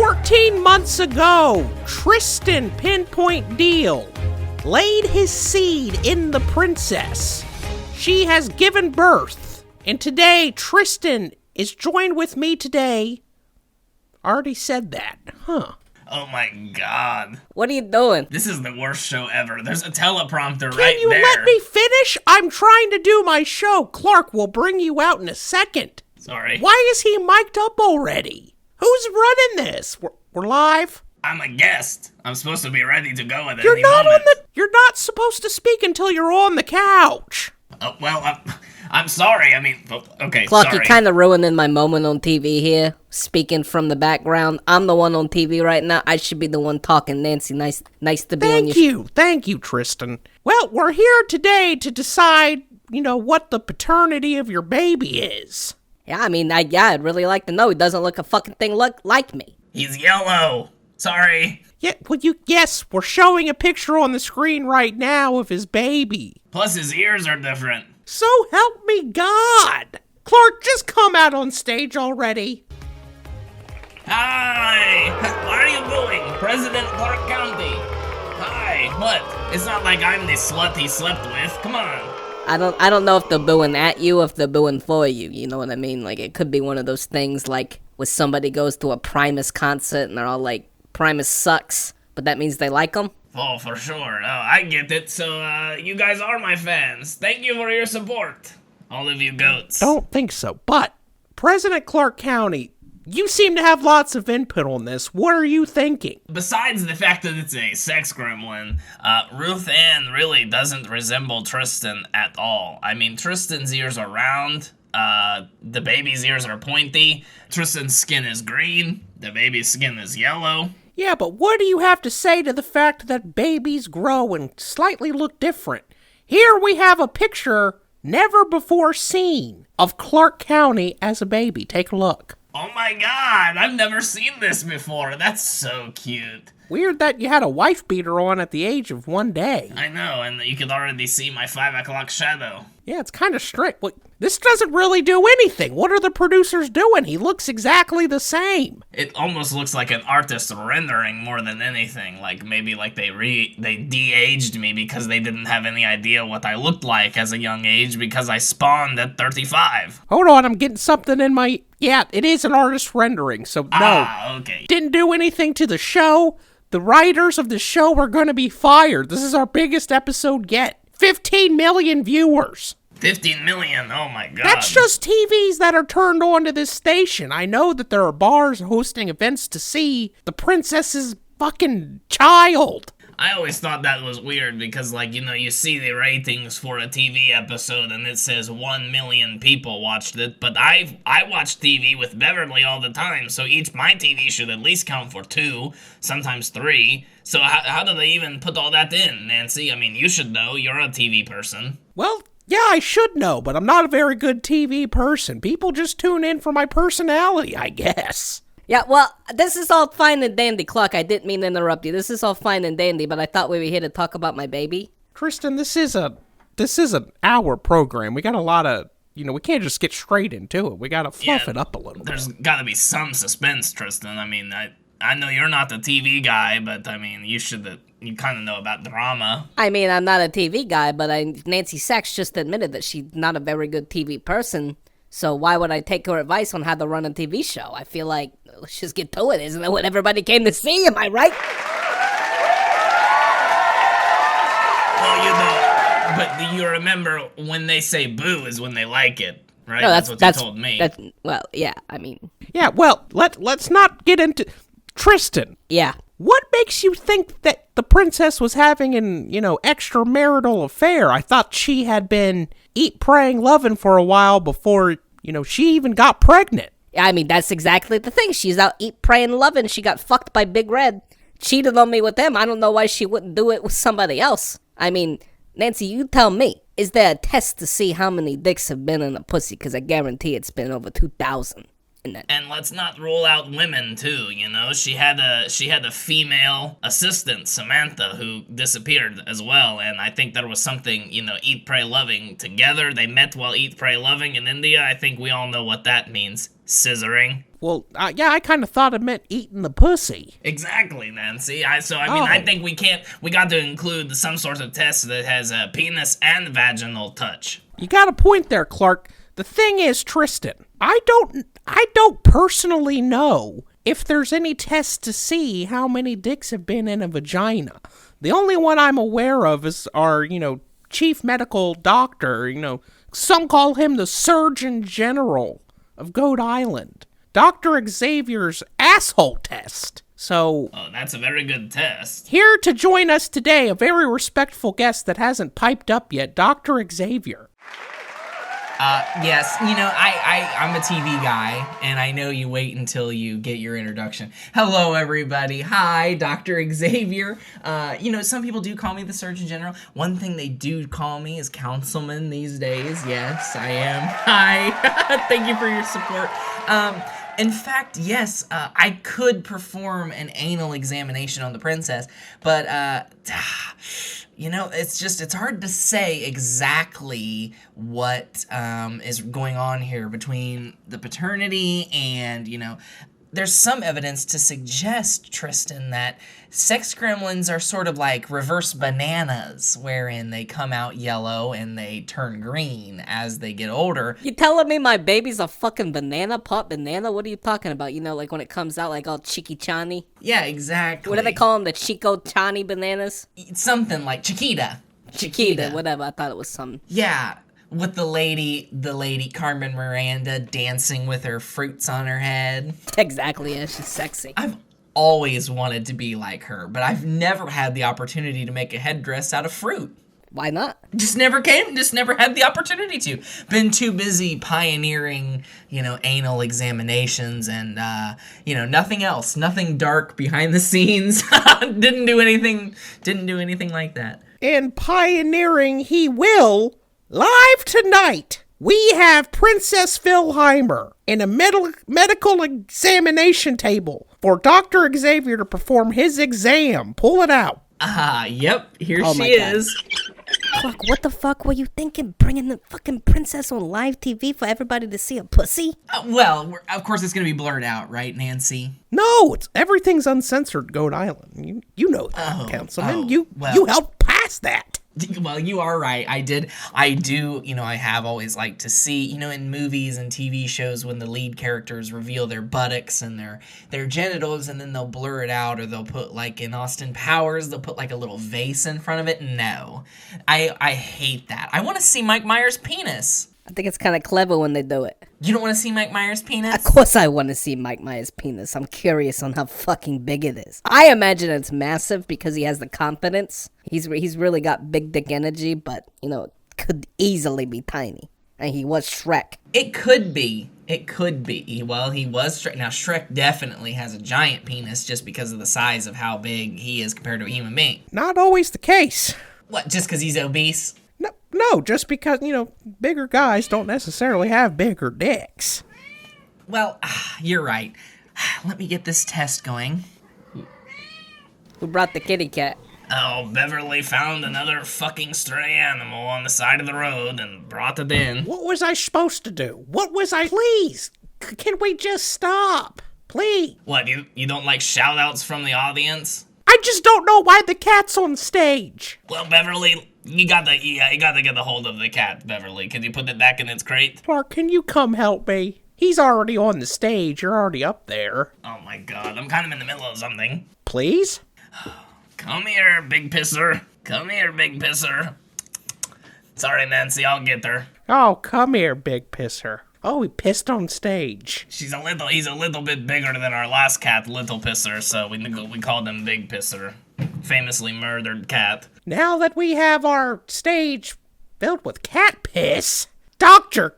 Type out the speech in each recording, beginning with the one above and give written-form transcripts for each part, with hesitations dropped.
14 months ago, Tristan Pinpoint Deal laid his seed in the princess. She has given birth, and today Tristan is joined with me today. Already said that, huh? Oh my god. What are you doing? This is the worst show ever. There's a teleprompter right there. Can you let me finish? I'm trying to do my show. Clark will bring you out in a second. Sorry. Why is he mic'd up already? Who's running this? We're live? I'm a guest. I'm supposed to be ready to go at any moment. You're not supposed to speak until you're on the couch. Oh, well, I'm sorry. I mean, okay, Clark, sorry. you're kind of ruining my moment on TV here, speaking from the background. I'm the one on TV right now. I should be the one talking. Nancy, nice to be on your Thank you, Tristan. Well, we're here today to decide, what the paternity of your baby is. Yeah, I mean, I'd really like to know. He doesn't look a fucking thing like me. He's yellow. Sorry. Yeah, well, yes, we're showing a picture on the screen right now of his baby. Plus his ears are different. So help me God! Clark, just come out on stage already. Hi! Why are you booing? President Clark County. Hi, what? It's not like I'm the slut he slept with. Come on. I don't know if they're booing at you or if they're booing for you, you know what I mean? Like, it could be one of those things like where somebody goes to a Primus concert and they're all like, Primus sucks, but that means they like them? Oh, for sure. Oh, I get it. So, you guys are my fans. Thank you for your support. All of you goats. Don't think so, but President Clark County, you seem to have lots of input on this. What are you thinking? Besides the fact that it's a sex gremlin, Ruth Ann really doesn't resemble Tristan at all. I mean, Tristan's ears are round, the baby's ears are pointy, Tristan's skin is green, the baby's skin is yellow. Yeah, but what do you have to say to the fact that babies grow and slightly look different? Here we have a picture never before seen of Clark County as a baby. Take a look. Oh my god, I've never seen this before. That's so cute. Weird that you had a wife beater on at the age of 1 day. I know, and you could already see my 5 o'clock shadow. Yeah, it's kind of strict. Well, this doesn't really do anything. What are the producers doing? He looks exactly the same. It almost looks like an artist rendering more than anything. Like, maybe like they de-aged me because they didn't have any idea what I looked like as a young age because I spawned at 35. Hold on, I'm getting something in my... Yeah, it is an artist rendering, so no. Ah, okay. Didn't do anything to the show. The writers of the show are going to be fired. This is our biggest episode yet. 15 million viewers. 15 million, oh my god. That's just TVs that are turned on to this station. I know that there are bars hosting events to see the princess's fucking child. I always thought that was weird because, like, you see the ratings for a TV episode and it says 1 million people watched it, but I watch TV with Beverly all the time, so my TV should at least count for 2, sometimes 3. So how do they even put all that in, Nancy? I mean, you should know. You're a TV person. Well, yeah, I should know, but I'm not a very good TV person. People just tune in for my personality, I guess. Yeah, well, this is all fine and dandy, Clark. I didn't mean to interrupt you. This is all fine and dandy, but I thought we were here to talk about my baby. Tristan, this is an hour program. We got a lot of, we can't just get straight into it. We got to fluff it up a little bit. There's got to be some suspense, Tristan. I mean, I know you're not the TV guy, but I mean, you kind of know about drama. I mean, I'm not a TV guy, but Nancy Sax just admitted that she's not a very good TV person. So why would I take her advice on how to run a TV show? I feel like, let's just get to it. Isn't that what everybody came to see? Am I right? Well, but you remember when they say boo is when they like it, right? No, that's what you told me. Well, yeah, I mean... Yeah, well, let's not get into... Tristan. Yeah. What makes you think that the princess was having an, extramarital affair? I thought she had been eat, praying, loving for a while before, she even got pregnant. I mean, that's exactly the thing. She's out eat, praying, loving. She got fucked by Big Red. Cheated on me with him. I don't know why she wouldn't do it with somebody else. I mean, Nancy, you tell me. Is there a test to see how many dicks have been in a pussy? Because I guarantee it's been over 2,000. And let's not rule out women too, She had a female assistant, Samantha, who disappeared as well, and I think there was something, Eat, Pray, Loving together. They met while Eat, Pray, Loving in India. I think we all know what that means. Scissoring. Well, yeah, I kind of thought it meant eating the pussy. Exactly, Nancy. I think we got to include some sort of test that has a penis and vaginal touch. You got a point there, Clark. The thing is, Tristan, I don't personally know if there's any tests to see how many dicks have been in a vagina. The only one I'm aware of is our, chief medical doctor, some call him the Surgeon General of Goat Island. Dr. Xavier's asshole test. So, oh, that's a very good test. Here to join us today, a very respectful guest that hasn't piped up yet, Dr. Xavier. Yes, I'm a TV guy, and I know you wait until you get your introduction. Hello, everybody. Hi, Dr. Xavier. Some people do call me the Surgeon General. One thing they do call me is Councilman these days. Yes, I am. Hi. Thank you for your support. In fact, yes, I could perform an anal examination on the princess, but, it's hard to say exactly what is going on here between the paternity and, there's some evidence to suggest, Tristan, that sex gremlins are sort of like reverse bananas, wherein they come out yellow and they turn green as they get older. You telling me my baby's a fucking banana, pop banana? What are you talking about? Like when it comes out like all chicky-chani? Yeah, exactly. What do they call them? The Chico-chani bananas? Something like Chiquita. Chiquita, whatever. I thought it was something. Yeah. With the lady Carmen Miranda dancing with her fruits on her head. Exactly, yeah, she's sexy. I've always wanted to be like her, but I've never had the opportunity to make a headdress out of fruit. Why not? Just never had the opportunity to. Been too busy pioneering, anal examinations and, nothing else. Nothing dark behind the scenes. Didn't do anything like that. And pioneering he will. Live tonight, we have Princess Philheimer in a medical examination table for Dr. Xavier to perform his exam. Pull it out. Yep, here she is. Fuck, what the fuck were you thinking, bringing the fucking princess on live TV for everybody to see a pussy? Of course it's gonna be blurred out, right, Nancy? No, everything's uncensored, Goat Island. You know that, Councilman. You helped pass that. Well, you are right. I do, I have always liked to see, in movies and TV shows when the lead characters reveal their buttocks and their genitals and then they'll blur it out, or they'll put, like in Austin Powers, they'll put like a little vase in front of it. No, I hate that. I want to see Mike Myers' penis. I think it's kind of clever when they do it. You don't want to see Mike Myers' penis? Of course I want to see Mike Myers' penis. I'm curious on how fucking big it is. I imagine it's massive because he has the confidence. He's really got big dick energy, but, it could easily be tiny. And he was Shrek. It could be. Well, he was Shrek. Now, Shrek definitely has a giant penis just because of the size of how big he is compared to a human being. Not always the case. What, just because he's obese? No, just because, bigger guys don't necessarily have bigger dicks. Well, you're right. Let me get this test going. Who brought the kitty cat? Oh, Beverly found another fucking stray animal on the side of the road and brought it in. What was I supposed to do? Please, can we just stop? Please. What, you don't like shout-outs from the audience? I just don't know why the cat's on stage. Well, Beverly, you got to get a hold of the cat, Beverly. Can you put it back in its crate? Clark, can you come help me? He's already on the stage. You're already up there. Oh my god, I'm kind of in the middle of something. Please? Come here, big pisser. Come here, big pisser. Sorry, Nancy, I'll get her. Oh, come here, big pisser. Oh, he pissed on stage. He's a little bit bigger than our last cat, Little Pisser, so we called him Big Pisser. Famously murdered cat. Now that we have our stage filled with cat piss, Doctor,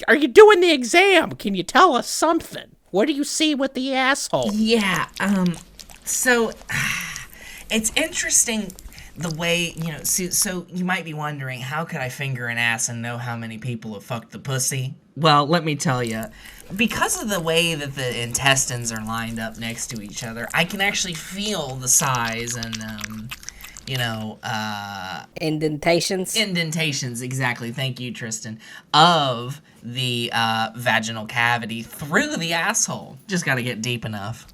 are you doing the exam? Can you tell us something? What do you see with the asshole? Yeah, so, it's interesting the way, so you might be wondering, how could I finger an ass and know how many people have fucked the pussy? Well, let me tell you, because of the way that the intestines are lined up next to each other, I can actually feel the size and, Indentations? Indentations, exactly, thank you, Tristan, of the vaginal cavity through the asshole. Just gotta get deep enough.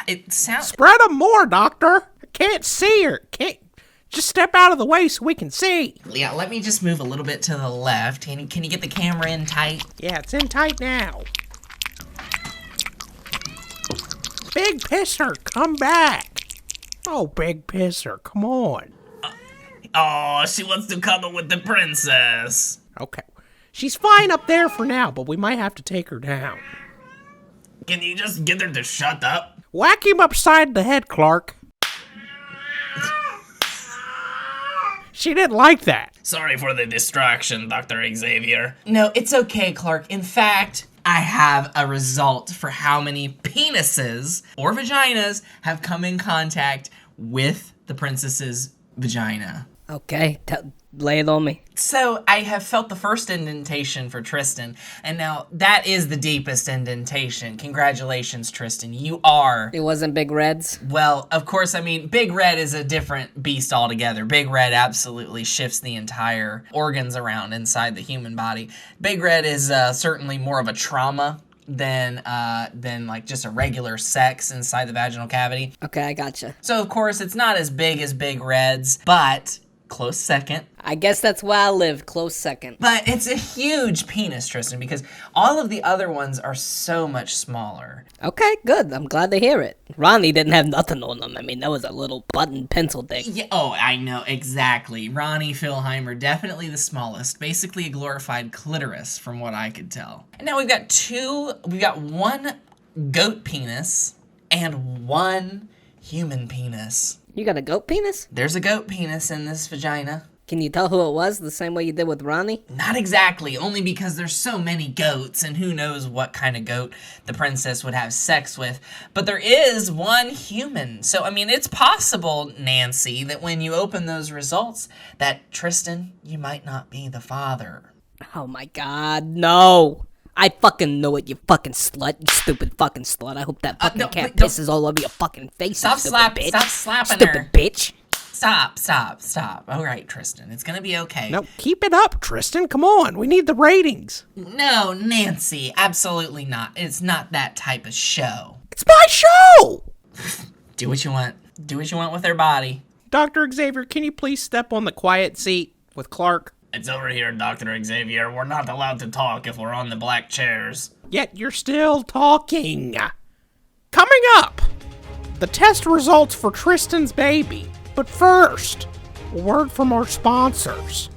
It sounds... Spread 'em more, Doctor. I can't see her. Can't... Just step out of the way so we can see. Yeah, let me just move a little bit to the left. Can you get the camera in tight? Yeah, it's in tight now. Big Pisser, come back. Oh, Big Pisser, come on. Oh, she wants to cuddle with the princess. Okay. She's fine up there for now, but we might have to take her down. Can you just get her to shut up? Whack him upside the head, Clark. She didn't like that. Sorry for the distraction, Dr. Xavier. No, it's okay, Clark. In fact, I have a result for how many penises or vaginas have come in contact with the princess's vagina. Okay, lay it on me. So I have felt the first indentation for Tristan, and now that is the deepest indentation. Congratulations, Tristan. You are... It wasn't Big Red's? Well, of course, I mean, Big Red is a different beast altogether. Big Red absolutely shifts the entire organs around inside the human body. Big Red is certainly more of a trauma than like just a regular sex inside the vaginal cavity. Okay, I gotcha. So, of course, it's not as big as Big Red's, but... close second. I guess that's where I live, close second. But it's a huge penis, Tristan, because all of the other ones are so much smaller. Okay, good. I'm glad to hear it. Ronnie didn't have nothing on him. I mean, that was a little button pencil thing. Yeah, oh, I know, exactly. Ronnie Philheimer, definitely the smallest. Basically a glorified clitoris, from what I could tell. And now we've got one goat penis and one human penis. You got a goat penis? There's a goat penis in this vagina. Can you tell who it was the same way you did with Ronnie? Not exactly, only because there's so many goats, and who knows what kind of goat the princess would have sex with. But there is one human. So, I mean, it's possible, Nancy, that when you open those results, that Tristan, you might not be the father. Oh my god, no. I fucking knew it, you fucking slut, you stupid fucking slut. I hope that fucking cat pisses all over your fucking face, Stop you stupid bitch. Stop slapping stupid her. Bitch. Stop. All right, Tristan, it's gonna be okay. No, keep it up, Tristan. Come on, we need the ratings. No, Nancy, absolutely not. It's not that type of show. It's my show! Do what you want. Do what you want with their body. Dr. Xavier, can you please step on the quiet seat with Clark? It's over here, Dr. Xavier. We're not allowed to talk if we're on the black chairs. Yet you're still talking. Coming up, the test results for Tristan's baby. But first, a word from our sponsors.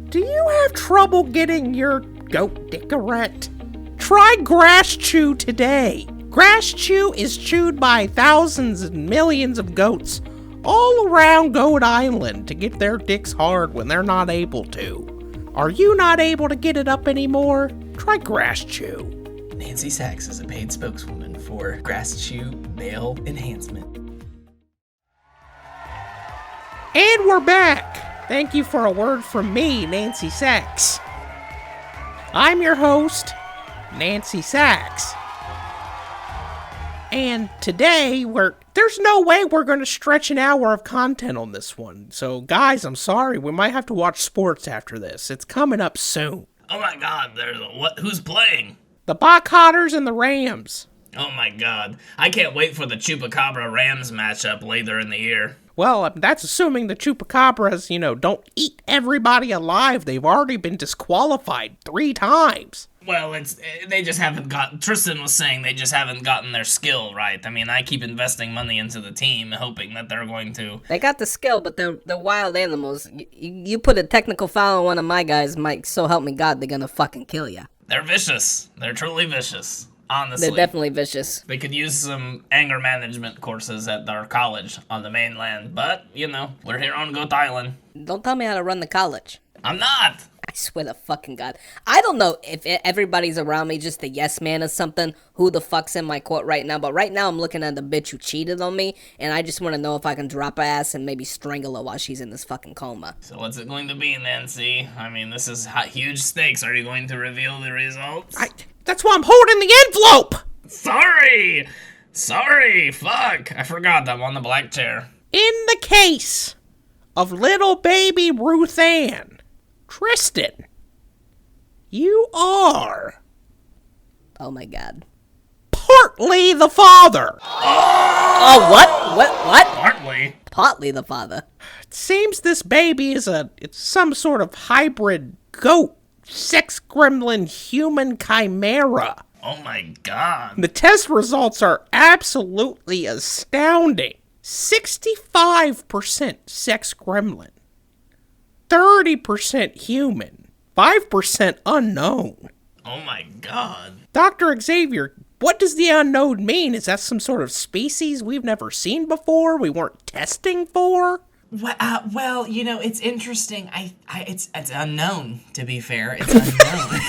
Do you have trouble getting your goat dick erect? Try Grass Chew today. Grass Chew is chewed by thousands and millions of goats all around Goat Island to get their dicks hard when they're not able to. Are you not able to get it up anymore? Try Grass Chew. Nancy Sax is a paid spokeswoman for Grass Chew Male Enhancement. And we're back. Thank you for a word from me, Nancy Sax. I'm your host, Nancy Sax. And today, there's no way we're going to stretch an hour of content on this one. So, guys, I'm sorry. We might have to watch sports after this. It's coming up soon. Oh my god, who's playing? The Bockotters and the Rams. Oh my god. I can't wait for the Chupacabra Rams matchup later in the year. Well, that's assuming the Chupacabras, don't eat everybody alive. They've already been disqualified 3 times. Well, they just haven't Tristan was saying they just haven't gotten their skill right. I mean, I keep investing money into the team, hoping that they're going to... They got the skill, but they're wild animals. You put a technical foul on one of my guys, Mike, so help me God, they're gonna fucking kill you. They're vicious. They're truly vicious. Honestly. They're definitely vicious. They could use some anger management courses at their college on the mainland, but, we're here on Goat Island. Don't tell me how to run the college. I'm not! I swear to fucking God. I don't know if everybody's around me just a yes man or something, who the fuck's in my court right now, but right now I'm looking at the bitch who cheated on me, and I just want to know if I can drop her ass and maybe strangle her while she's in this fucking coma. So what's it going to be, Nancy? I mean, this is huge stakes. Are you going to reveal the results? That's why I'm holding the envelope! Sorry, fuck. I forgot I'm on the black chair. In the case of little baby Ruth Ann. Tristan, you are Oh my god. partly the father. Oh, what? Partly. Partly the father. It seems this baby is it's some sort of hybrid goat, sex gremlin, human chimera. Oh my god. The test results are absolutely astounding. 65% sex gremlin, 30% human, 5% unknown. Oh my god. Dr. Xavier, what does the unknown mean? Is that some sort of species we've never seen before, we weren't testing for? Well, it's interesting. It's unknown, to be fair. It's unknown.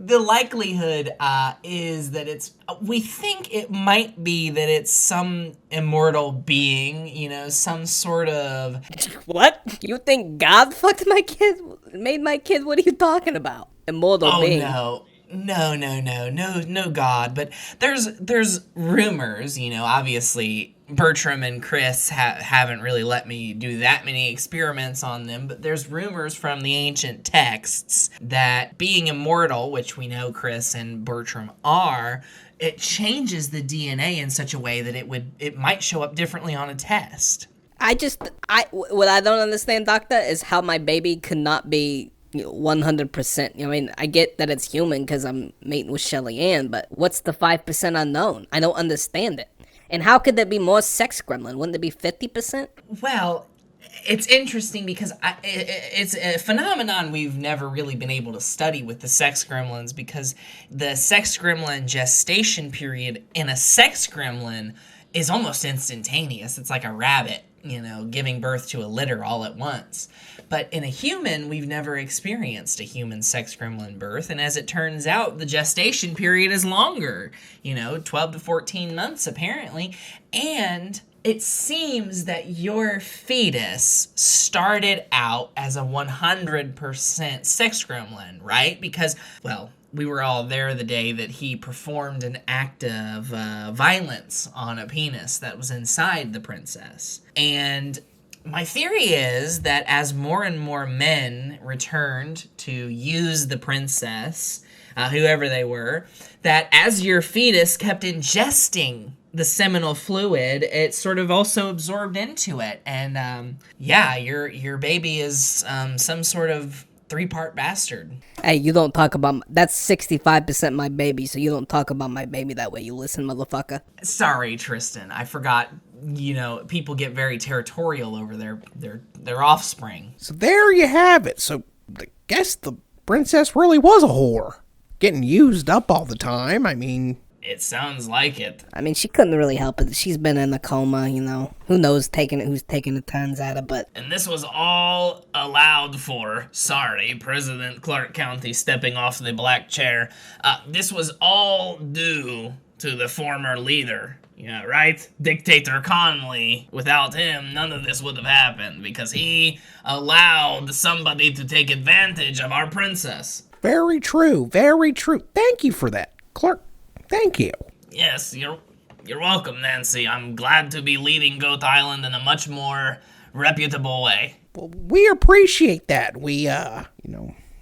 The likelihood is that we think it might be that it's some immortal being, some sort of... What? You think God fucked my kid? Made my kid? What are you talking about? Immortal being. Oh, no, God. But there's rumors, obviously Bertram and Chris haven't really let me do that many experiments on them, but there's rumors from the ancient texts that being immortal, which we know Chris and Bertram are, it changes the DNA in such a way that it might show up differently on a test. What I don't understand, Doctor, is how my baby could not be 100%. I mean, I get that it's human because I'm mating with Shelley-Ann, but what's the 5% unknown? I don't understand it. And how could there be more sex gremlin? Wouldn't it be 50%? Well, it's interesting because it's a phenomenon we've never really been able to study with the sex gremlins, because the sex gremlin gestation period in a sex gremlin is almost instantaneous. It's like a rabbit, giving birth to a litter all at once. But in a human, we've never experienced a human sex gremlin birth, and as it turns out, the gestation period is longer, 12 to 14 months apparently, and it seems that your fetus started out as a 100% sex gremlin, right? Because, well, we were all there the day that he performed an act of violence on a penis that was inside the princess. And my theory is that as more and more men returned to use the princess, whoever they were, that as your fetus kept ingesting the seminal fluid, it sort of also absorbed into it. And your baby is some sort of 3-part bastard. Hey, you don't talk about... That's 65% my baby, so you don't talk about my baby that way, you listen, motherfucker. Sorry, Tristan. I forgot, people get very territorial over their offspring. So there you have it. So I guess the princess really was a whore. Getting used up all the time. I mean... It sounds like it. I mean, she couldn't really help it. She's been in a coma, Who knows who's taking the turns at it, but... And this was all allowed for. Sorry, President Clark County stepping off the black chair. This was all due to the former leader. Yeah, right? Dictator Conley. Without him, none of this would have happened, because he allowed somebody to take advantage of our princess. Very true, very true. Thank you for that, Clark. Thank you. Yes, you're welcome, Nancy. I'm glad to be leading Goat Island in a much more reputable way. Well, we appreciate that. We,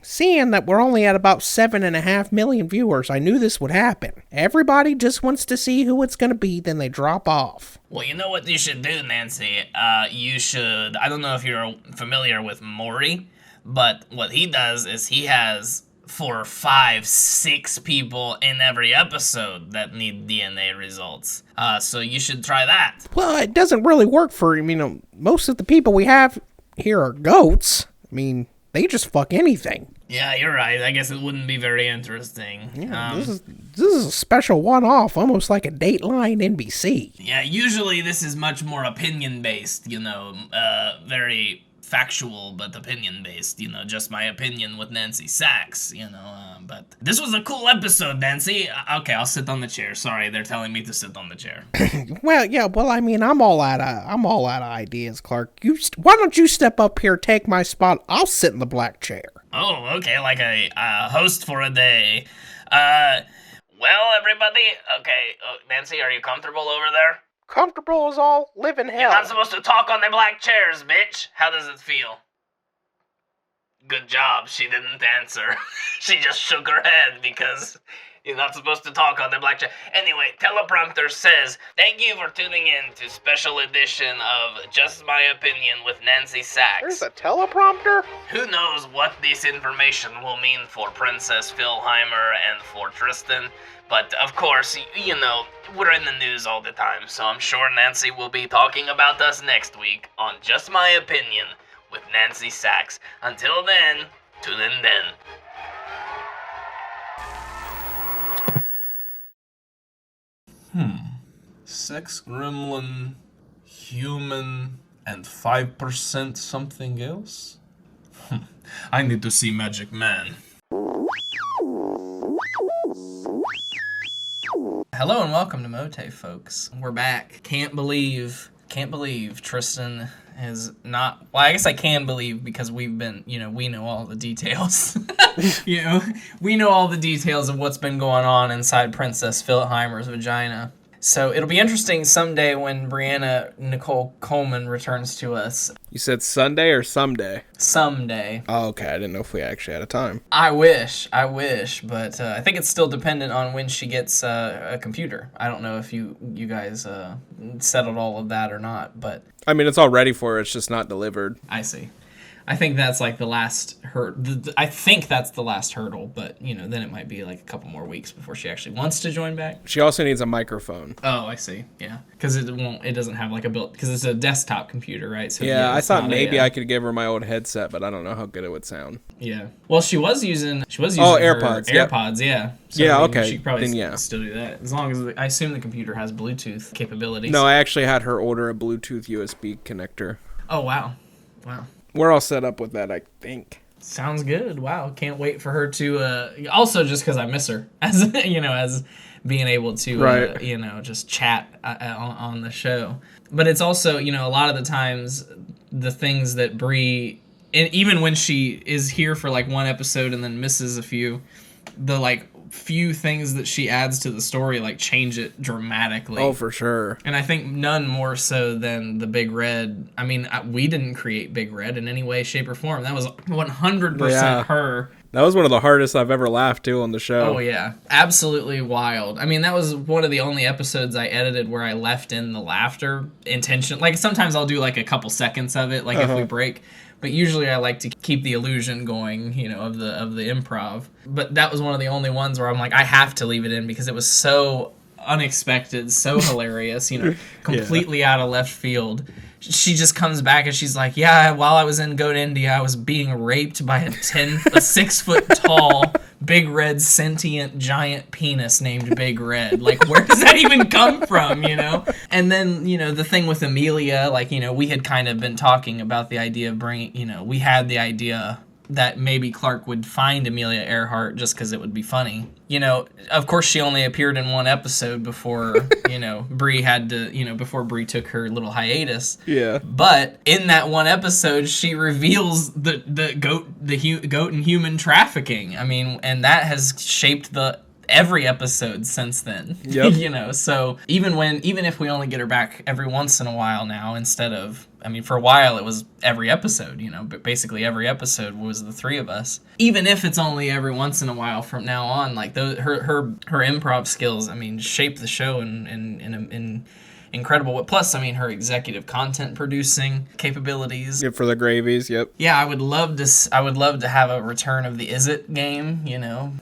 seeing that we're only at about 7.5 million viewers, I knew this would happen. Everybody just wants to see who it's gonna be, then they drop off. Well, you know what you should do, Nancy? You should... I don't know if you're familiar with Maury, but what he does is he has 4, 5, 6 people in every episode that need DNA results. So you should try that. Well, it doesn't really work for, most of the people we have here are goats. I mean, they just fuck anything. Yeah, you're right. I guess it wouldn't be very interesting. Yeah, this is a special one-off, almost like a Dateline NBC. Yeah, usually this is much more opinion-based, very factual but opinion-based, just my opinion with Nancy Sax, but this was a cool episode, Nancy. Okay, I'll sit on the chair. Sorry, they're telling me to sit on the chair. I'm all out of ideas, Clark. Why don't you step up here, take my spot? I'll sit in the black chair. Oh, okay, like a host for a day. Well, everybody, okay, Nancy, are you comfortable over there? Comfortable as all living You're hell. not supposed to talk on the black chairs, bitch. How does it feel? Good job, she didn't answer. She just shook her head because you're not supposed to talk on the black chair. Anyway, teleprompter says, thank you for tuning in to special edition of Just My Opinion with Nancy Sax. There's a teleprompter? Who knows what this information will mean for Princess Philheimer and for Tristan, but of course, you know, we're in the news all the time, so I'm sure Nancy will be talking about us next week on Just My Opinion with Nancy Sax. Until then, tune in then. Sex gremlin, human, and 5% something else? I need to see Magic Man. Hello and welcome to MOATAIF, folks. We're back. Can't believe Tristan is not. Well, I guess I can believe because we've been, we know all the details. We know all the details of what's been going on inside Princess Philheimer's vagina. So it'll be interesting someday when Brianna Nicole Coleman returns to us. You said Sunday or someday? Someday. Oh, okay. I didn't know if we actually had a time. I wish, but I think it's still dependent on when she gets a computer. I don't know if you guys settled all of that or not, but... I mean, it's all ready for her. It's just not delivered. I see. I think that's like the last I think that's the last hurdle, but then it might be like a couple more weeks before she actually wants to join back. She also needs a microphone. Oh, I see. Yeah, because it doesn't have like a built, because it's a desktop computer, right? So Yeah, I thought maybe I could give her my old headset, but I don't know how good it would sound. Yeah. Well, she was using AirPods. Her Yep. AirPods, yeah. So, yeah, okay. She could probably then, yeah. still do that as long as I assume the computer has Bluetooth capabilities. No, I actually had her order a Bluetooth USB connector. Oh wow. We're all set up with that, I think. Sounds good. Wow. Can't wait for her to also just because I miss her as as being able to right. Just chat on the show. But it's also a lot of the times the things that Bree, and even when she is here for like one episode and then misses a few, the like few things that she adds to the story like change it dramatically. Oh, for sure. And I think none more so than the Big Red. I mean, we didn't create Big Red in any way, shape, or form. That was 100% her. That was one of the hardest I've ever laughed to on the show. Oh, yeah. Absolutely wild. I mean, that was one of the only episodes I edited where I left in the laughter intention. Like, sometimes I'll do like a couple seconds of it, like if we break. But usually I like to keep the illusion going, of the improv. But that was one of the only ones where I'm like, I have to leave it in because it was so unexpected, so hilarious, completely out of left field. She just comes back and she's like, yeah, while I was in Goat India, I was being raped by a 6 foot tall, big red, sentient, giant penis named Big Red. Like, where does that even come from, And then, the thing with Amelia, like, we had kind of been talking about the idea of bringing, we had the idea that maybe Clark would find Amelia Earhart just because it would be funny. Of course she only appeared in one episode before, Bree had to, before Bree took her little hiatus. Yeah. But in that one episode, she reveals the goat and human trafficking. I mean, and that has shaped every episode since then. Yep. So even if we only get her back every once in a while now, instead of, I mean, for a while it was every episode, but basically every episode was the three of us. Even if it's only every once in a while from now on, like her improv skills, I mean, shape the show in incredible. Plus, I mean, her executive content producing capabilities. Yep, for the gravies, yep. Yeah, I would love to have a return of the Is It game,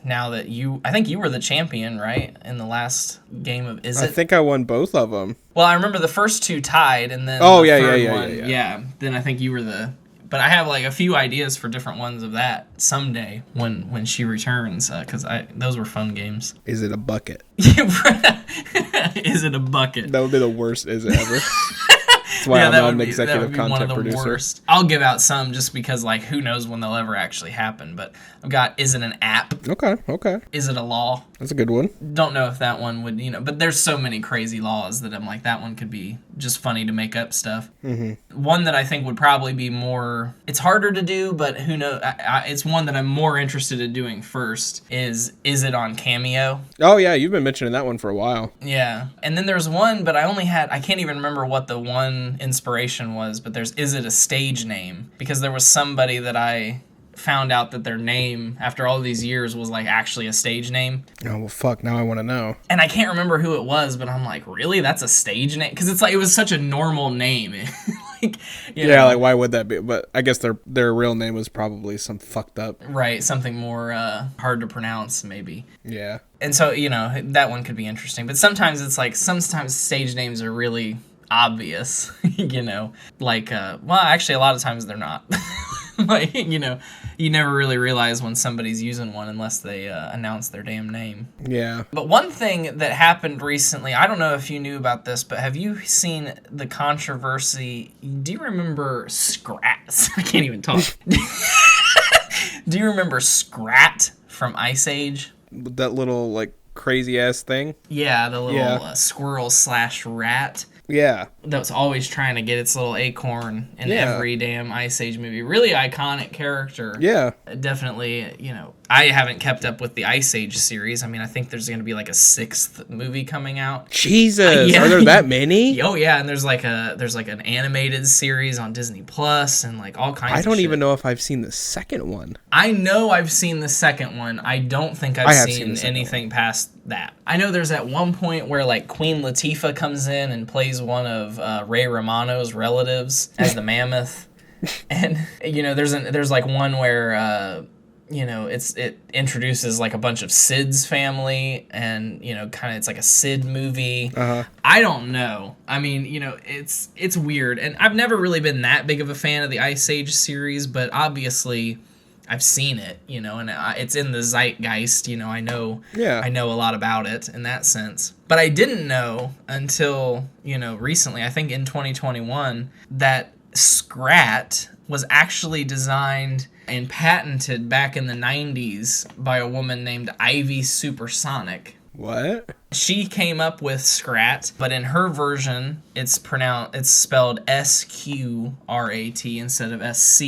now that I think you were the champion, right? In the last game of Is It? I think I won both of them. Well, I remember the first two tied, and then yeah. Then I think you were but I have like a few ideas for different ones of that someday when she returns, because those were fun games. Is it a bucket? Is it a bucket? That would be the worst Is It ever. That's why I'm not an executive content producer. Worst. I'll give out some just because, like, who knows when they'll ever actually happen. But I've got, is it an app? Okay. Is it a law? That's a good one. Don't know if that one would, but there's so many crazy laws that I'm like, that one could be just funny to make up stuff. Mm-hmm. One that I think would probably be more, it's harder to do, but who knows, it's one that I'm more interested in doing first is it on Cameo? Oh, yeah, you've been mentioning that one for a while. Yeah. And then there's one, but I can't even remember what the one inspiration was, but is it a stage name? Because there was somebody that I found out that their name after all these years was like actually a stage name. Oh, well, fuck, now I want to know. And I can't remember who it was, but I'm like, really? That's a stage name? Because it's like, it was such a normal name. Like, why would that be? But I guess their real name was probably some fucked up. Right, something more hard to pronounce, maybe. Yeah. And so, that one could be interesting. But sometimes it's like, sometimes stage names are really obvious, like, well, actually, a lot of times they're not. Like, you never really realize when somebody's using one unless they announce their damn name. Yeah. But one thing that happened recently, I don't know if you knew about this, but have you seen the controversy? Do you remember Sqrat? I can't even talk. Do you remember Sqrat from Ice Age? That little, like, crazy-ass thing? Yeah, the little squirrel/rat. Yeah. That's always trying to get its little acorn in every damn Ice Age movie. Really iconic character. Yeah. Definitely, I haven't kept up with the Ice Age series. I mean, I think there's going to be like a 6th movie coming out. Jesus, are there that many? Oh yeah, and there's like an animated series on Disney Plus and like all kinds of shit. I don't even know if I've seen the second one. I know I've seen the second one. I don't think I've seen anything past that. I know there's at one point where like Queen Latifah comes in and plays one of Ray Romano's relatives as the mammoth. And there's like one where it introduces like a bunch of Sid's family and kind of it's like a Sid movie. I don't know. I mean, it's weird, and I've never really been that big of a fan of the Ice Age series, but obviously I've seen it, and it's in the zeitgeist. I know a lot about it in that sense. But I didn't know until recently, I think in 2021, that Sqrat was actually designed and patented back in the 90s by a woman named Ivy SuperSonic. What? She came up with Sqrat, but in her version, it's spelled Sqrat instead of SC.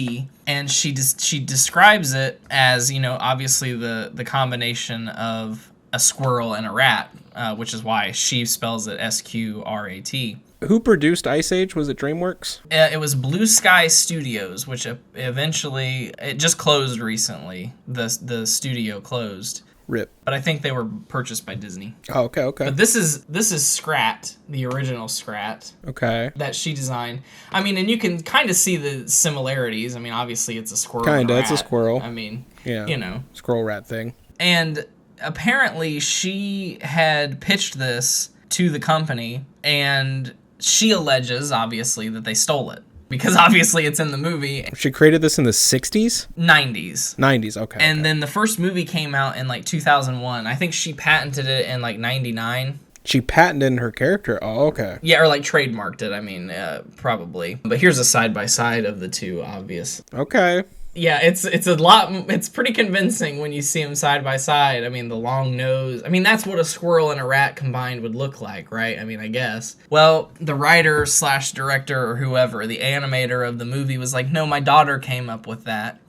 And she describes it as, obviously the combination of a squirrel and a rat, which is why she spells it Sqrat. Who produced Ice Age? Was it DreamWorks? It was Blue Sky Studios, which eventually, it just closed recently. The studio closed. RIP. But I think they were purchased by Disney. Oh, okay. But this is Sqrat, the original Sqrat. Okay. That she designed. I mean, and you can kind of see the similarities. I mean, obviously it's a squirrel. Kinda, it's a squirrel. I mean, yeah. Squirrel rat thing. And apparently she had pitched this to the company, and she alleges, obviously, that they stole it. Because obviously it's in the movie. She created this in the 60s? 90s. 90s, okay. And then the first movie came out in like 2001. I think she patented it in like 99. She patented her character? Oh, okay. Yeah, or like trademarked it, I mean, probably. But here's a side-by-side of the two, obvious. Okay. Yeah, it's a lot. It's pretty convincing when you see them side by side. I mean, the long nose. I mean, that's what a squirrel and a rat combined would look like, right? I mean, I guess. Well, the writer/director or whoever, the animator of the movie was like, no, my daughter came up with that.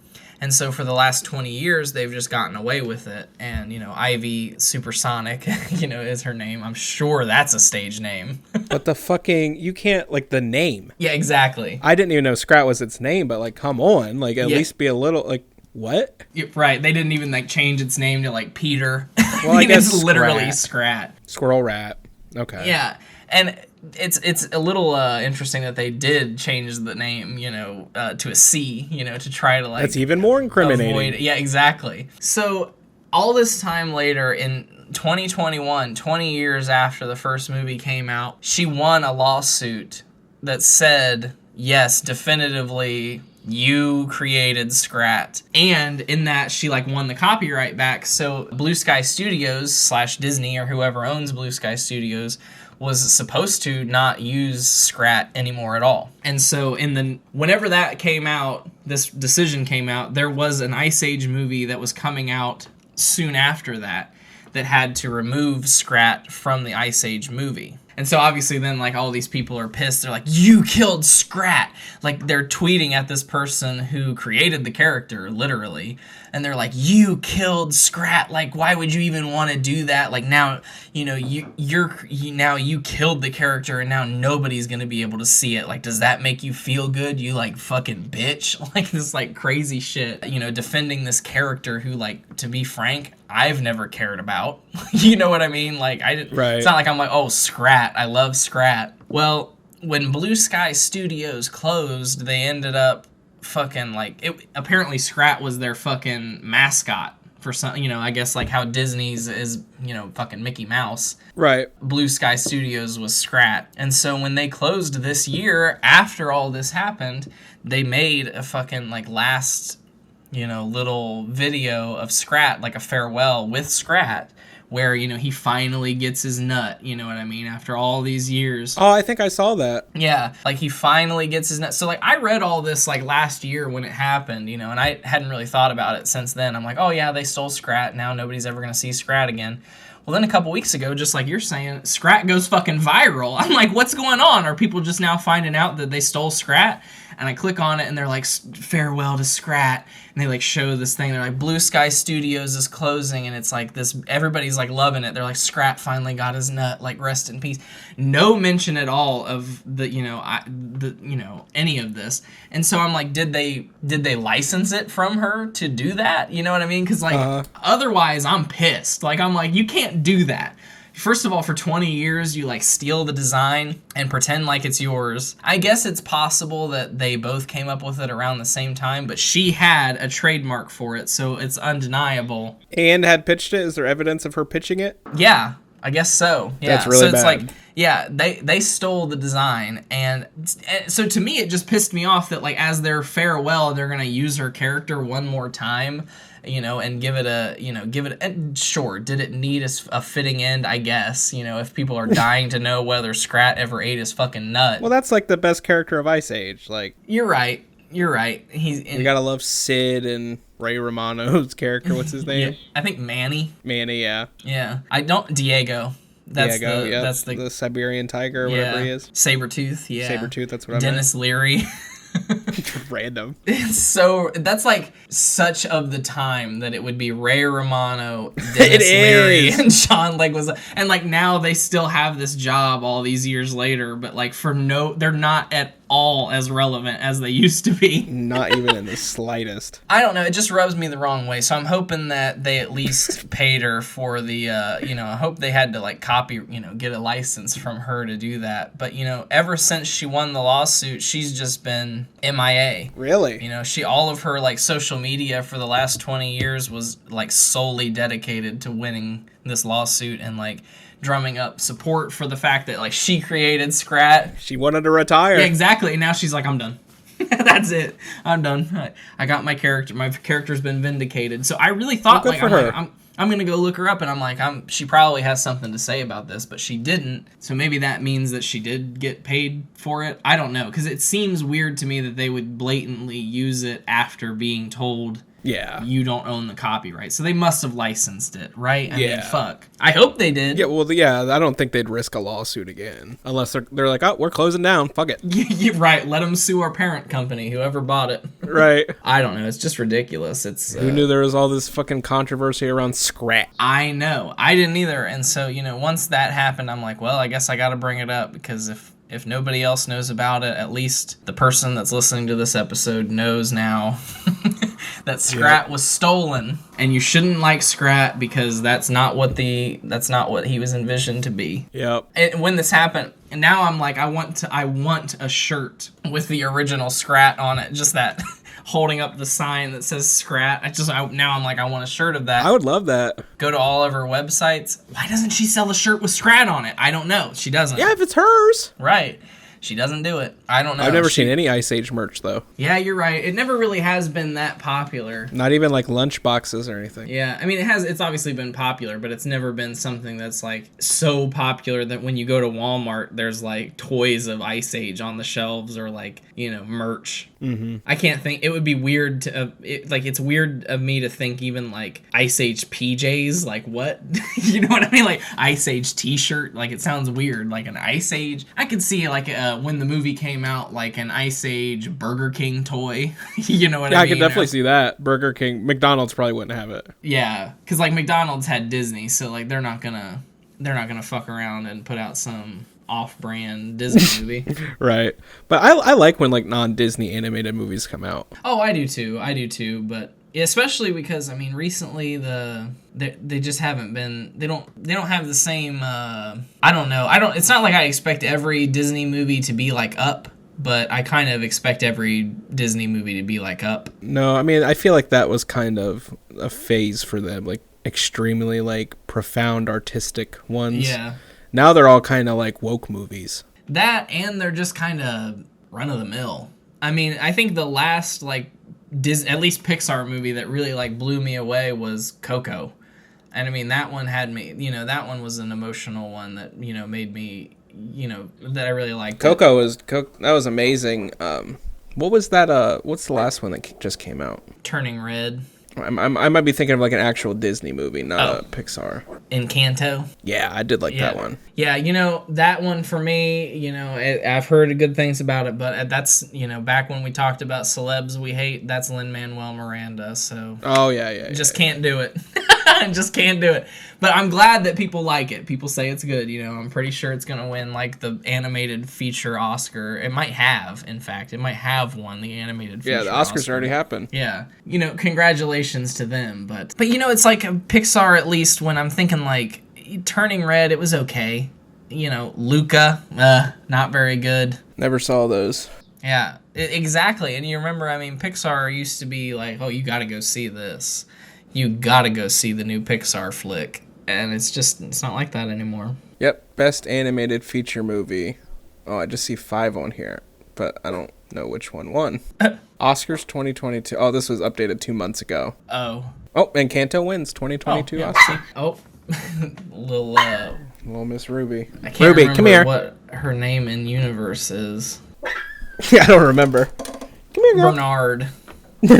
And so for the last 20 years, they've just gotten away with it. And, Ivy SuperSonic, is her name. I'm sure that's a stage name. But you can't, like, the name. Yeah, exactly. I didn't even know Sqrat was its name, but, like, come on. Like, at least be a little, like, what? Right. They didn't even, like, change its name to, like, Peter. Well, I guess it's literally Sqrat. Squirrel rat. Okay. Yeah. And it's a little interesting that they did change the name, to a C, to try to like. That's even more incriminating. Yeah, exactly. So all this time later, in 2021, 20 years after the first movie came out, she won a lawsuit that said, yes, definitively, you created Sqrat. And in that, she won the copyright back. So Blue Sky Studios / Disney or whoever owns Blue Sky Studios was supposed to not use Sqrat anymore at all. And so whenever that came out, this decision came out, there was an Ice Age movie that was coming out soon after that that had to remove Sqrat from the Ice Age movie. And so obviously then like all these people are pissed. They're like, you killed Sqrat. Like they're tweeting at this person who created the character, literally. And they're like, you killed Sqrat. Like, why would you even want to do that? Like now, you know, you killed the character and now nobody's going to be able to see it. Like, does that make you feel good? You like fucking bitch. Like this like crazy shit, you know, defending this character who, like, to be frank, I've never cared about. You know what I mean? Like I didn't, Right. It's not like I'm like, oh, Sqrat, I love Sqrat. Well, when Blue Sky Studios closed, they ended up fucking like it. Apparently, Sqrat was their fucking mascot for some. You know, I guess like how Disney's is, you know, fucking Mickey Mouse. Right. Blue Sky Studios was Sqrat, and so when they closed this year, after all this happened, they made a fucking like last, you know, little video of Sqrat, like a farewell with Sqrat, where, you know, he finally gets his nut, you know what I mean, after all these years. Oh, I think I saw that. Yeah, like he finally gets his nut. So like I read all this like last year when it happened, you know, and I hadn't really thought about it since then. I'm like, oh yeah, they stole Sqrat. Now nobody's ever going to see Sqrat again. Well, then a couple weeks ago, just like you're saying, Sqrat goes fucking viral. I'm like, what's going on? Are people just now finding out that they stole Sqrat? And I click on it, and they're like, farewell to Sqrat. And they like show this thing. They're like, Blue Sky Studios is closing, and it's like this. Everybody's like loving it. They're like, Sqrat finally got his nut. Like, rest in peace. No mention at all of the, you know, any of this. And so I'm like, did they license it from her to do that? You know what I mean? Because like otherwise, I'm pissed. Like I'm like, you can't do that. First of all, for 20 years, you like steal the design and pretend like it's yours. I guess it's possible that they both came up with it around the same time, but she had a trademark for it, so it's undeniable. And had pitched it? Is there evidence of her pitching it? Yeah, I guess so. Yeah. That's really so it's bad. like, yeah, they stole the design, and so to me, it just pissed me off that like as their farewell, they're gonna use her character one more time. You know, and give it a, sure, did it need a fitting end? I guess, you know, if people are dying to know whether Sqrat ever ate his fucking nut. Well, that's like the best character of Ice Age. Like, You're right. you gotta love Sid and Ray Romano's character. What's his name? Yeah, I think Manny. Manny, yeah. Yeah. Diego. Diego, That's the Siberian tiger or whatever he is. Sabretooth, yeah. Sabretooth, that's what I meant. Dennis Leary. Random. So that's like such of the time that it would be Ray Romano, Dennis Leary, and John Leguizamo, and like now they still have this job all these years later, but like they're not at all as relevant as they used to be. Not even in the slightest. I don't know. It just rubs me the wrong way. So I'm hoping that they at least paid her for the, I hope they had to like copy, get a license from her to do that. But, ever since she won the lawsuit, she's just been MIA. Really? All of her like social media for the last 20 years was like solely dedicated to winning this lawsuit and like drumming up support for the fact that like she created Sqrat. She wanted to retire. Yeah, exactly. And now she's like, I'm done. That's it. I'm done. I got my character. My character's been vindicated. So I really thought I'm gonna go look her up, and I'm like, she probably has something to say about this, but she didn't. So maybe that means that she did get paid for it. I don't know, because it seems weird to me that they would blatantly use it after being told, yeah, you don't own the copyright. So they must have licensed it, right? I Yeah. mean, fuck. I hope they did. Yeah, well, yeah, I don't think they'd risk a lawsuit again. Unless they're like, oh, we're closing down. Fuck it. Yeah, right. Let them sue our parent company, whoever bought it. Right. I don't know. It's just ridiculous. It's Who knew there was all this fucking controversy around Sqrat? I know. I didn't either. And so, once that happened, I'm like, well, I guess I got to bring it up, because if nobody else knows about it, at least the person that's listening to this episode knows now that Sqrat was stolen, and you shouldn't like Sqrat because that's not what he was envisioned to be. Yep. And when this happened, and now I'm like, I want a shirt with the original Sqrat on it, just that holding up the sign that says Sqrat. Now I'm like, I want a shirt of that. I would love that. Go to all of her websites. Why doesn't she sell a shirt with Sqrat on it? I don't know. She doesn't. Yeah, if it's hers. Right. She doesn't do it. I don't know. I've never seen any Ice Age merch, though. Yeah, you're right. It never really has been that popular. Not even like lunch boxes or anything. Yeah, I mean, it's obviously been popular, but it's never been something that's like so popular that when you go to Walmart, there's like toys of Ice Age on the shelves, or like, merch. I can't think. It would be weird to it's weird of me to think even like Ice Age PJs. Like what? You know what I mean? Like Ice Age T-shirt. Like it sounds weird. Like an Ice Age. I could see like when the movie came out, like an Ice Age Burger King toy. You know what I mean? I could definitely see that. Burger King, McDonald's probably wouldn't have it. Yeah, because like McDonald's had Disney, so like they're not gonna fuck around and put out some off-brand Disney movie. Right. But I like when like non-Disney animated movies come out. Oh, I do too, but especially because I mean recently they just haven't been, they don't have the same I don't know. It's not like I expect every Disney movie to be like Up, but I kind of expect every Disney movie to be like Up. No, I mean I feel like that was kind of a phase for them, like extremely like profound artistic ones. Yeah. Now they're all kind of like woke movies. That, and they're just kind of run-of-the-mill. I mean, I think the last, like, at least Pixar movie that really, like, blew me away was Coco. And, I mean, that one had me, that one was an emotional one that, made me, that I really liked. Coco that was amazing. What was that, what's the last one that just came out? Turning Red. I might be thinking of like an actual Disney movie, not a Pixar. Encanto. Yeah, I did like that one. Yeah, that one for me, I've heard good things about it, but that's, back when we talked about celebs we hate, that's Lin-Manuel Miranda, so. Oh, yeah. Just can't do it. Just can't do it. But I'm glad that people like it. People say it's good, I'm pretty sure it's going to win, like, the animated feature Oscar. It might have, in fact. It might have won the animated feature Oscar. Yeah, the Oscars Oscar. Already happened. Yeah. Congratulations to them. But it's like a Pixar, at least, when I'm thinking, like, Turning Red, it was okay. Luca, not very good. Never saw those. Yeah, exactly. And you remember, I mean, Pixar used to be like, oh, you got to go see this. You got to go see the new Pixar flick. And it's not like that anymore. Yep, best animated feature movie. Oh, I just see 5 on here, but I don't know which one won. Oscars 2022. Oh, this was updated 2 months ago. Oh, Encanto wins 2022 yeah. Oscar. Oh, little Miss Ruby. I can't Ruby, remember come here. what her name in universe is. Yeah, I don't remember. Come here, girl. Bernard. Come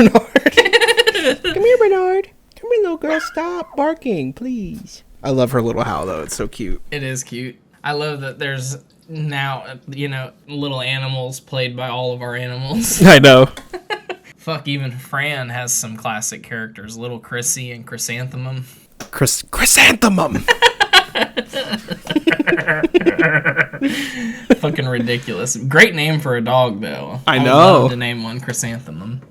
here, Bernard. Come here, little girl. Stop barking, please. I love her little howl, though. It's so cute. It is cute. I love that there's now, little animals played by all of our animals. I know. Fuck, even Fran has some classic characters. Little Chrissy and Chrysanthemum. Chrysanthemum. Fucking ridiculous. Great name for a dog, though. I would know. love to name one Chrysanthemum.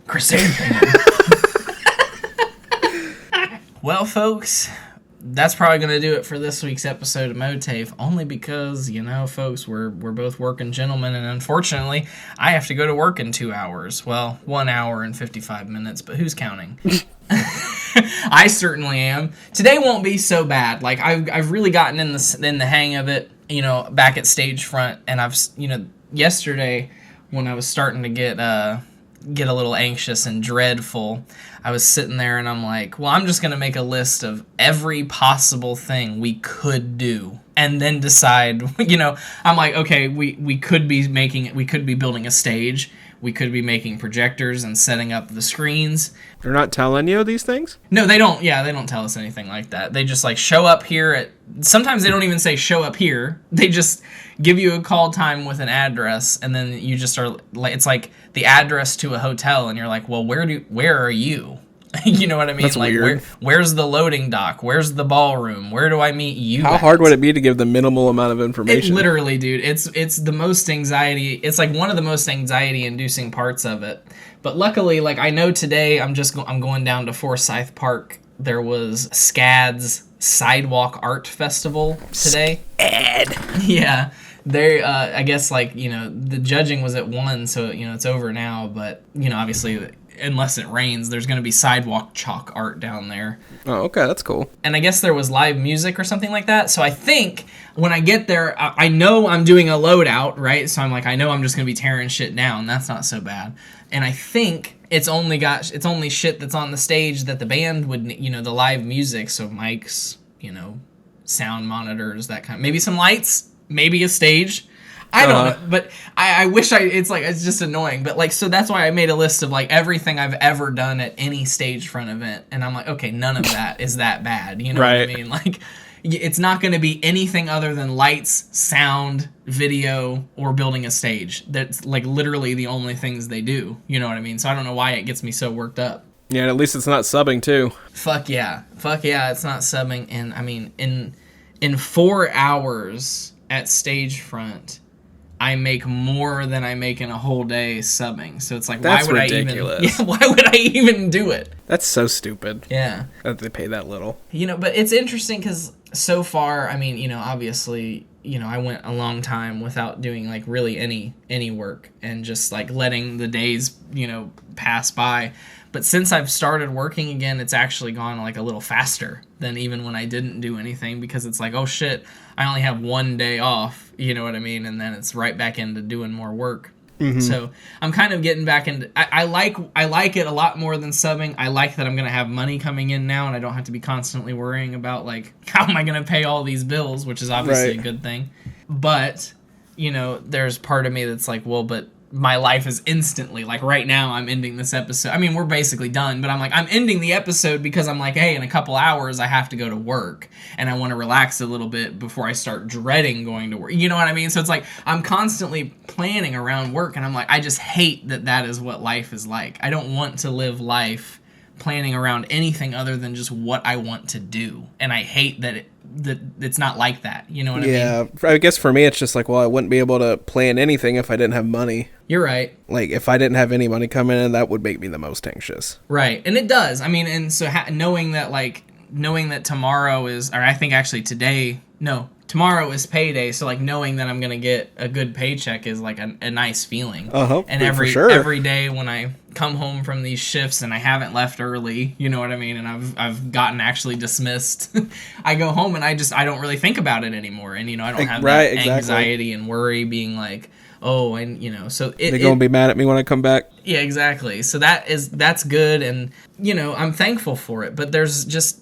Well, folks, that's probably going to do it for this week's episode of MOATAIF, only because, folks, we're both working gentlemen, and unfortunately, I have to go to work in 2 hours. Well, 1 hour and 55 minutes, but who's counting? I certainly am. Today won't be so bad. Like, I've really gotten in the hang of it, back at stage front, and I've, yesterday, when I was starting to get a little anxious and dreadful, I was sitting there and I'm like, well, I'm just going to make a list of every possible thing we could do and then decide, I'm like, okay, we could be building a stage. We could be making projectors and setting up the screens. They're not telling you these things? No, they don't. Yeah, they don't tell us anything like that. They just like show up here sometimes they don't even say show up here. They just give you a call time with an address, and then you just are like, it's like the address to a hotel, and you're like, well, where are you? You know what I mean? That's like, weird. Where's the loading dock? Where's the ballroom? Where do I meet you? How hard would it be to give the minimal amount of information? Literally, dude. It's the most anxiety. It's like one of the most anxiety-inducing parts of it. But luckily, like, I know today I'm going down to Forsyth Park. There was SCAD's Sidewalk Art Festival today. SCAD. Yeah. They, I guess, like, the judging was at 1, so, it's over now. But, obviously, unless it rains, there's going to be sidewalk chalk art down there. Oh, okay, that's cool. And I guess there was live music or something like that. So I think when I get there, I know I'm doing a loadout, right? So I'm like, I know I'm just going to be tearing shit down. That's not so bad. And I think it's only shit that's on the stage that the band would, the live music. So mics, sound monitors, that kind of, maybe some lights, maybe a stage. I don't know, but I wish it's just annoying. But like, so that's why I made a list of like everything I've ever done at any stage front event. And I'm like, okay, none of that is that bad. You know what I mean? Like, it's not going to be anything other than lights, sound, video, or building a stage. That's like literally the only things they do. You know what I mean? So I don't know why it gets me so worked up. Yeah, at least it's not subbing too. Fuck yeah, it's not subbing. And I mean, in 4 hours at stage front, I make more than I make in a whole day subbing. So it's like, That's why would ridiculous. why would I even do it? That's so stupid. Yeah. That they pay that little. You know, but it's interesting because so far, I mean, you know, obviously, you know, I went a long time without doing like really any work and just like letting the days, you know, pass by. But since I've started working again, it's actually gone like a little faster than even when I didn't do anything, because it's like, oh shit, I only have 1 day off, you know what I mean? And then it's right back into doing more work. So I'm kind of getting back into, I like it a lot more than subbing. I like that I'm going to have money coming in now and I don't have to be constantly worrying about like, how am I going to pay all these bills, which is obviously a good thing. But, you know, there's part of me that's like, well, but my life is instantly, like right now I'm ending this episode. I mean, we're basically done, but I'm like, I'm ending the episode because I'm like, hey, in a couple hours I have to go to work and I want to relax a little bit before I start dreading going to work. You know what I mean? So it's like, I'm constantly planning around work and I'm like, I just hate that is what life is like. I don't want to live life planning around anything other than just what I want to do. And I hate that it's not like that. You know what I mean? Yeah, I guess for me it's just like, well, I wouldn't be able to plan anything if I didn't have money. You're right. Like, if I didn't have any money coming in, that would make me the most anxious. Right, and it does. I mean, and so knowing that tomorrow is, or I think actually tomorrow is payday, so like knowing that I'm gonna get a good paycheck is like a nice feeling. And every day when I come home from these shifts and I haven't left early, you know what I mean, and I've gotten actually dismissed, I go home and I don't really think about it anymore, and you know I don't have that anxiety and worry being like, oh, and you know, so they're gonna be mad at me when I come back. Yeah, exactly. So that's good, and you know I'm thankful for it. But there's just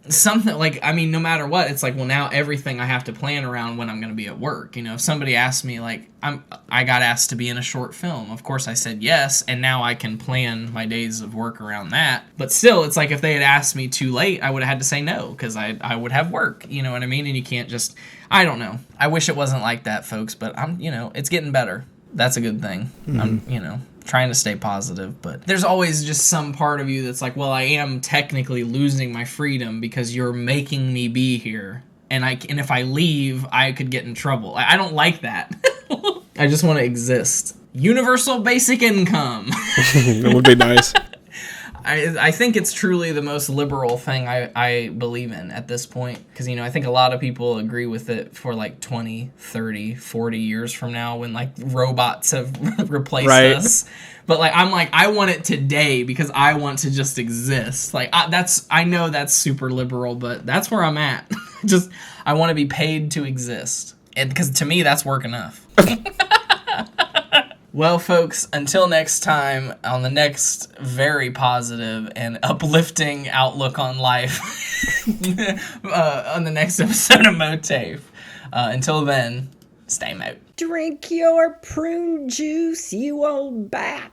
something like, I mean, no matter what, it's like, well, now everything I have to plan around when I'm going to be at work. You know, if somebody asked me, like, I got asked to be in a short film, of course I said yes, and now I can plan my days of work around that. But still, it's like if they had asked me too late, I would have had to say no, because I would have work, you know what I mean? And you can't just, I don't know. I wish it wasn't like that, folks, but it's getting better. That's a good thing. I'm, trying to stay positive, but there's always just some part of you that's like, well, I am technically losing my freedom because you're making me be here, and if I leave, I could get in trouble. I don't like that. I just want to exist. Universal basic income. That would be nice. I think it's truly the most liberal thing I believe in at this point, because, I think a lot of people agree with it for like 20, 30, 40 years from now when like robots have replaced us. But like, I'm like, I want it today because I want to just exist. Like I know that's super liberal, but that's where I'm at. I want to be paid to exist. And because to me, that's work enough. Well, folks, until next time, on the next very positive and uplifting outlook on life, on the next episode of MOATAIF. Until then, stay moat. Drink your prune juice, you old bat.